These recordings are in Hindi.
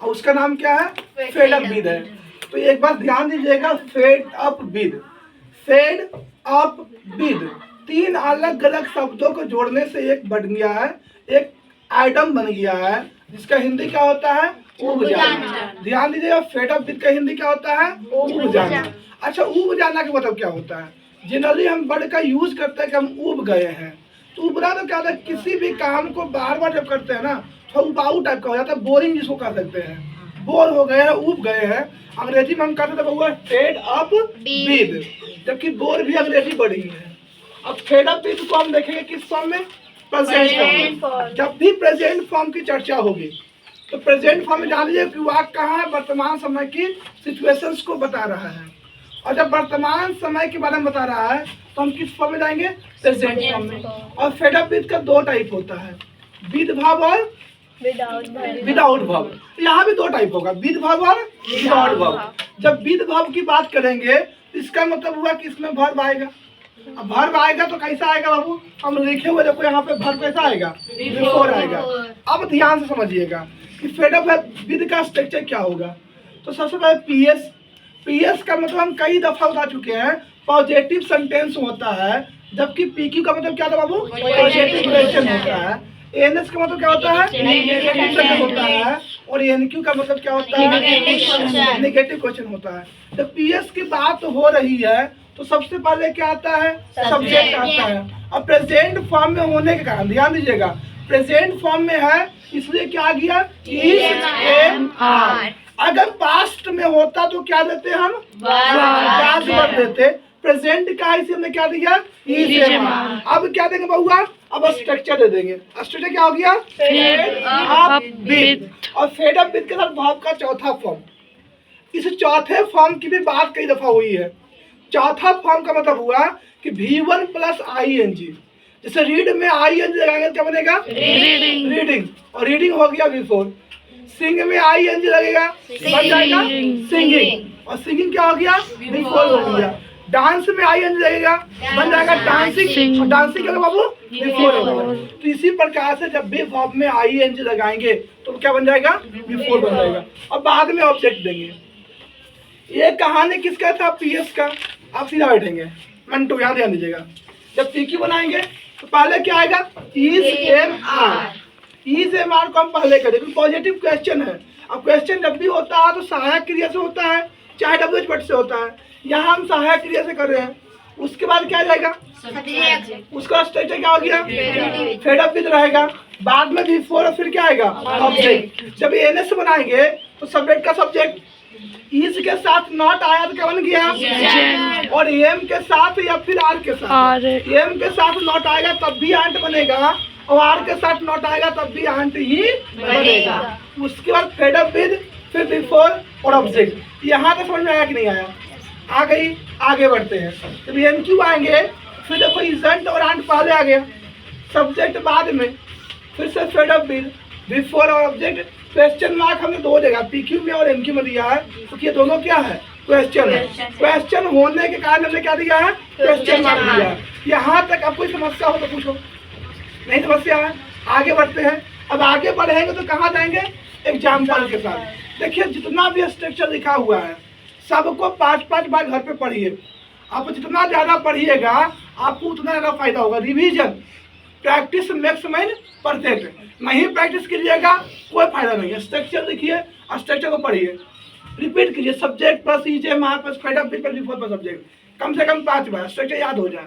और उसका नाम क्या है? फेड अप विद है। तो एक बार ध्यान दीजिएगा, fade up with, fade up with, तीन अलग अलग शब्दों को जोड़ने से एक बन गया है, एक आइटम बन गया है, जिसका हिंदी क्या होता है? ऊब जाना। ध्यान दीजिएगा, फेड अप विद का हिंदी क्या होता है? ऊब जाना। अच्छा, ऊब जाना का मतलब क्या होता है? जनरली हम वर्ड का यूज करते हैं कि हम ऊब गए हैं। तो उबरा तो क्या होता है? किसी भी काम को बार बार जब करते हैं ना, तो उबाऊ टाइप का हो जाता है, बोरिंग जिसको कह सकते हैं, बोर हो गए हैं, ऊब गए हैं। अंग्रेजी में हम कहते थे फेड अप विद, जबकि बोर भी अंग्रेजी बड़ी है। अब फेड अप विद को हम देखेंगे किस फॉर्म में? Present form. जब भी प्रेजेंट फॉर्म की चर्चा होगी तो प्रेजेंट फॉर्म में जान लीजिए कि वाक्य कहाँ है, वर्तमान समय की सिचुएशंस को बता रहा है। और जब वर्तमान समय के बारे में बता रहा है तो हम किस फॉर्म में जाएंगे? प्रेजेंट फॉर्म में। और फेड अप विद का दो टाइप होता है, विद वर्ब और विदाउट वर्ब। यहाँ भी दो टाइप होगा, विद वर्ब और विदाउट वर्ब। जब विद वर्ब की बात करेंगे तो इसका मतलब हुआ कि इसमें वर्ब आएगा। अब वर्ब आएगा तो कैसा आएगा बाबू? हम लिखे हुए देखो यहाँ पे वर्ब कैसा आएगा? बिफोर आएगा। अब ध्यान से समझिएगा कि फेड अप विद का स्ट्रक्चर क्या होगा। तो सबसे पहले पीएस, पीएस का मतलब हम कई दफा बता चुके हैं, पॉजिटिव सेंटेंस होता है, जबकि पीक्यू का मतलब क्या होता है बाबू? पॉजिटिव क्वेश्चन होता है। एनएस का मतलब क्या होता है? नेगेटिव सेंटेंस होता है। और एनक्यू का मतलब क्या होता है? नेगेटिव क्वेश्चन होता है। जब पीएस की बात हो रही है तो सबसे पहले क्या आता है? सब्जेक्ट आता है। और प्रेजेंट फॉर्म में होने के कारण ध्यान दीजिएगा, प्रेजेंट फॉर्म में है इसलिए क्या आ गया? Is am are. अगर पास्ट में होता तो क्या देते हम? वर्ब देते। प्रेजेंट का इसे हमने क्या दिया? Is am are. अब क्या देंगे बहुआ? अब स्ट्रक्चर दे देंगे। स्ट्रक्चर क्या हो गया? Fade up with. और फेड अप विद के साथ वर्ब का चौथा फॉर्म। इस चौथे फॉर्म की भी बात कई दफा हुई है। चौथा फॉर्म का मतलब हुआ कि V1 प्लस ING। जैसे रीड में ING लगाएंगे क्या बनेगा? रीडिंग। और रीडिंग हो गया V4। सिंग में ING लगेगा, बन जाएगा सिंगिंग। और सिंगिंग क्या हो गया? V4 हो गया। डांस में ING लगेगा, बन जाएगा डांसिंग। और डांसिंग क्या होगा बाबू? V4 हो गया। तो इसी प्रकार से जब भी वर्ब में ING लगाएंगे तो क्या बन जाएगा? V4 बन जाएगा। और बाद में ऑब्जेक्ट देंगे। ये कहानी किसका था? पीएस का। आप सीधा बैठेंगे, मंटू यहाँ ध्यान दीजिएगा। जब पीक्यू बनाएंगे तो पहले क्या आएगा? Is am are. Is am are को हम पहले करें क्योंकि पॉजिटिव क्वेश्चन है। अब क्वेश्चन जब भी होता है तो सहायक क्रिया से होता है, चाहे डब्ल्यूएच वर्ड से होता है। यहाँ हम सहायक क्रिया से कर रहे हैं। उसके बाद क्या जाएगा? उसका स्ट्रक्चर क्या हो गया? फेड अप विद रहेगा। बाद में V4 और फिर क्या आएगा? ऑब्जेक्ट। जब एनएस बनाएंगे तो सब्जेक्ट का सब्जेक्ट, इज के साथ नॉट आया तो क्या बन गया? और एम के साथ या फिर आर के साथ। एम के साथ नॉट आएगा तब भी आंट बनेगा, और आर के साथ नॉट आएगा तब भी आंट ही बनेगा। उसके बाद फेड अप विद, फिर बिफोर और ऑब्जेक्ट। यहाँ तक समझ में आया कि नहीं आया? आ गई। आगे बढ़ते हैं। जब एनक्यू आएंगे फिर देखो इजेंट और आंट पहले आ गया, सब्जेक्ट बाद में, फिर से फेड अप विद, बिफोर और ऑब्जेक्ट। क्वेश्चन मार्क हमने दो जगह पीक्यू में और एनक्यू में दिया है क्योंकि ये दोनों क्या है? क्वेश्चन है। क्वेश्चन होने के कारण हमने क्या दिया है? क्वेश्चन मार्क दिया है। यहाँ तक अब कोई समस्या हो तो पूछो, नहीं समस्या है? आगे बढ़ते हैं। अब आगे बढ़ेंगे तो कहाँ जाएंगे? एग्जाम्पल के साथ। देखिए जितना भी स्ट्रक्चर लिखा हुआ है सबको 5-5 बार घर पे पढ़िए। आप जितना ज़्यादा पढ़िएगा आपको उतना ज़्यादा फायदा होगा। Revision, practice makes man perfect. नहीं प्रैक्टिस कीजिएगा कोई फायदा नहीं है। स्ट्रक्चर लिखिए, स्ट्रक्चर को पढ़िए, रिपीट कीजिए। Subject plus is am are plus fed up with plus before plus subject, कम से कम 5 बार स्ट्रक्चर याद हो जाए।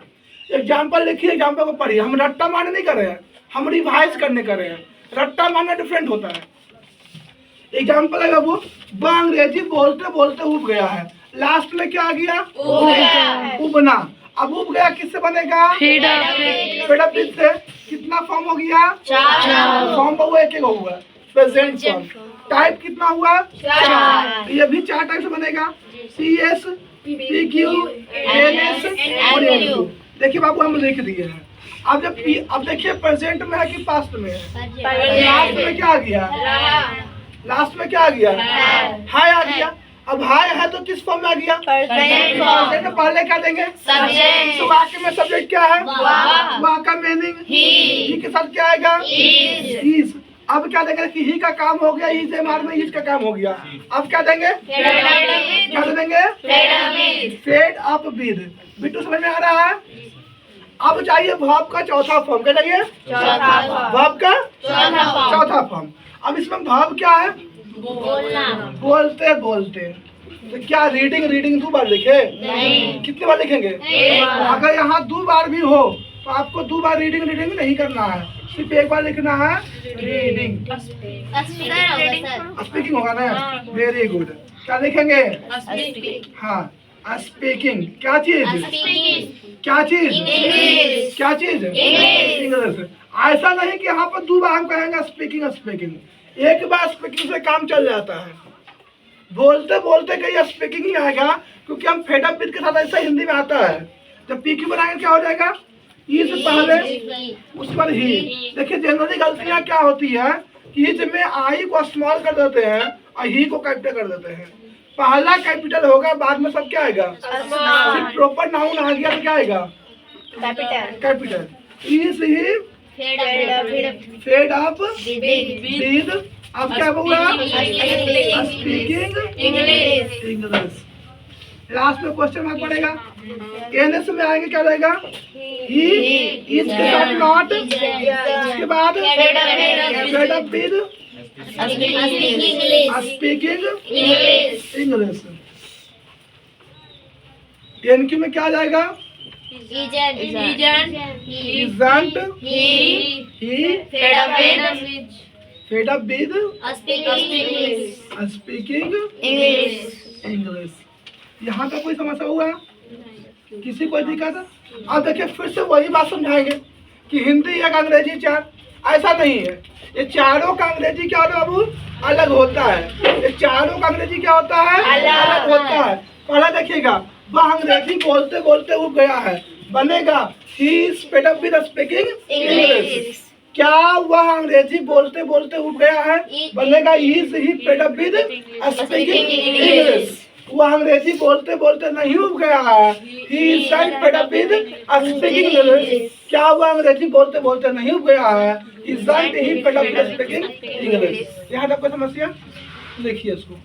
एग्जाम्पल लिखिए, एग्जाम्पल को पढ़िए। हम रट्टा मारने नहीं कर रहे हैं, हम रिवाइज करने कर रहे हैं। रट्टा मारना डिफरेंट होता है। एग्जाम्पल है वो अंग्रेजी बोलते बोलते उब गया है, लास्ट में क्या आ गया? उबना। अब उब गया किससे बनेगा? फेड अप विद से। कितना फॉर्म हो गया? 4 फॉर्म बहु एक हुआ। प्रेजेंट फॉर्म टाइप कितना हुआ? 4। ये भी 4 टाइप से बनेगा, CS, PQ, NS और NQ। देखिए बाबू हम लिख दिए हैं। अब देखिए प्रेजेंट में है कि पास्ट में है? लास्ट में क्या आ गया? लास्ट में क्या आ गया? हाय आ गया। अब हाय है तो किस फॉर्म में आ गया? प्रेजेंट में पहले क्या देंगे? सब्जेक्ट। तो वाक्य में सब्जेक्ट क्या है? वाह का मीनिंग ही के साथ क्या आएगा? इज। अब क्या देंगे कि ही का काम हो गया, ही से मार में इज का काम हो गया। अब क्या देंगे, क्या दे देंगे, फेड अप विद। बिट्टू समझ में आ रहा है? अब चाहिए वर्ब का चौथा फॉर्म। क्या चाहिए, वर्ब का चौथा फॉर्म। अब इसमें वर्ब क्या है, बोलते बोलते। तो क्या रीडिंग रीडिंग 2 बार लिखे, कितने बार लिखेंगे? अगर यहाँ 2 बार भी हो तो आपको 2 बार रीडिंग रीडिंग नहीं करना है, सिर्फ 1 बार लिखना है रीडिंग। स्पीकिंग होगा ना, वेरी गुड। क्या लिखेंगे, हाँ स्पीकिंग। क्या चीज, क्या चीज, क्या चीज, इंग्लिश। ऐसा नहीं कि यहाँ पर 2 बार हम कहेंगे स्पीकिंग स्पीकिंग, एक बार स्पीकिंग से काम चल जाता है। बोलते बोलते कहीं स्पीकिंग ही आएगा, क्योंकि हम फेड अप विद के साथ ऐसा हिंदी में आता है। जब पीक्यू बनाएंगे क्या हो जाएगा, ई से पहले उस पर ही। देखिए जनरली गलतियां क्या होती है कि इसमें आई को स्मॉल कर देते हैं और ही को कैपिटल कर देते हैं। पहला कैपिटल होगा, बाद में सब क्या आएगा, सिर्फ प्रॉपर नाउन आ गया तो क्या आएगा, कैपिटल। ई से ही फेड अप विद। अब क्या हुआ, स्पीकिंग इंग्लिश। लास्ट में क्वेश्चन मार्क पड़ेगा, एनएस में आएंगे क्या रहेगा, ही, इज के साथ नॉट, इसके बाद fade up with speaking English. NQ में क्या आ जाएगा, isn't, he, fade up with speaking English. यहाँ तक कोई समस्या हुआ, किसी कोई दिक्कत? अब देखिए फिर से वही बात समझाएंगे कि हिंदी एक अंग्रेजी 4, ऐसा नहीं है। ये चारों का अंग्रेजी क्या होता है बाबू, अलग होता है। ये चारों का अंग्रेजी क्या होता है, अलग होता है। पहला देखिएगा, वह अंग्रेजी बोलते बोलते उठ गया है, बनेगा he is fed up with speaking English. क्या वह अंग्रेजी बोलते बोलते उठ गया है, बनेगा is he fade up with speaking English. वह अंग्रेजी बोलते बोलते नहीं उठ गया है, he is fed up with speaking English. क्या वह अंग्रेजी बोलते बोलते नहीं उठ गया है, he is fed up with speaking English. यहाँ तक कोई समस्या, देखिए इसको।